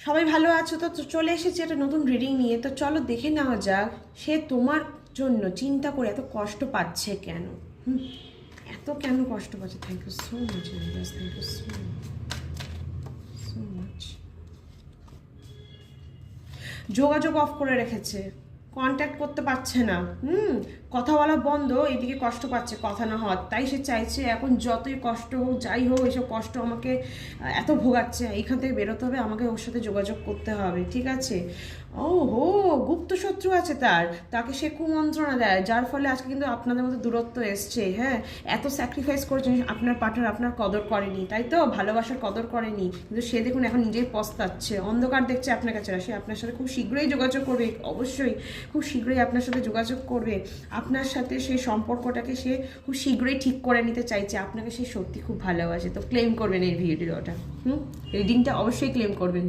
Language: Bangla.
সবাই ভালো আছো তো? তো চলে এসেছি একটা নতুন রিডিং নিয়ে। তো চলো দেখে নেওয়া যাক সে তোমার জন্য চিন্তা করে এত কষ্ট পাচ্ছে কেন। এত কেন কষ্ট পাচ্ছে। Thank you so much universe, thank you so so much. যোগাযোগ অফ করে রেখেছে, কন্ট্যাক্ট করতে পারছে না, কথা বলা বন্ধ, এদিকে কষ্ট পাচ্ছে কথা না হওয়ার। তাই সে চাইছে এখন যতই কষ্ট হোক যাই হোক এইসব কষ্ট আমাকে এত ভোগাচ্ছে, এইখান থেকে বেরোতে হবে, আমাকে ওর সাথে যোগাযোগ করতে হবে, ঠিক আছে। ও হো, গুপ্ত শত্রু আছে তার, তাকে সে কুমন্ত্রণা দেয়, যার ফলে আজকে কিন্তু আপনাদের মধ্যে দূরত্ব এসছে। হ্যাঁ, এত স্যাক্রিফাইস করেছেন, আপনার পার্টনার আপনার কদর করেনি, তাই তো, ভালোবাসার কদর করেনি, কিন্তু সে দেখুন এখন নিজেই পস্তাচ্ছে, অন্ধকার দেখছে আপনার কাছে। সে আপনার সাথে খুব শীঘ্রই যোগাযোগ করবে, অবশ্যই খুব শীঘ্রই আপনার সাথে যোগাযোগ করবে। আপনার সাথে সেই সম্পর্কটাকে সে খুব শীঘ্রই ঠিক করে নিতে চাইছে, আপনাকে সে সত্যি খুব ভালোবাসে। তো ক্লেম করবেন এই ভিডিওটা, রিডিংটা অবশ্যই ক্লেম করবেন।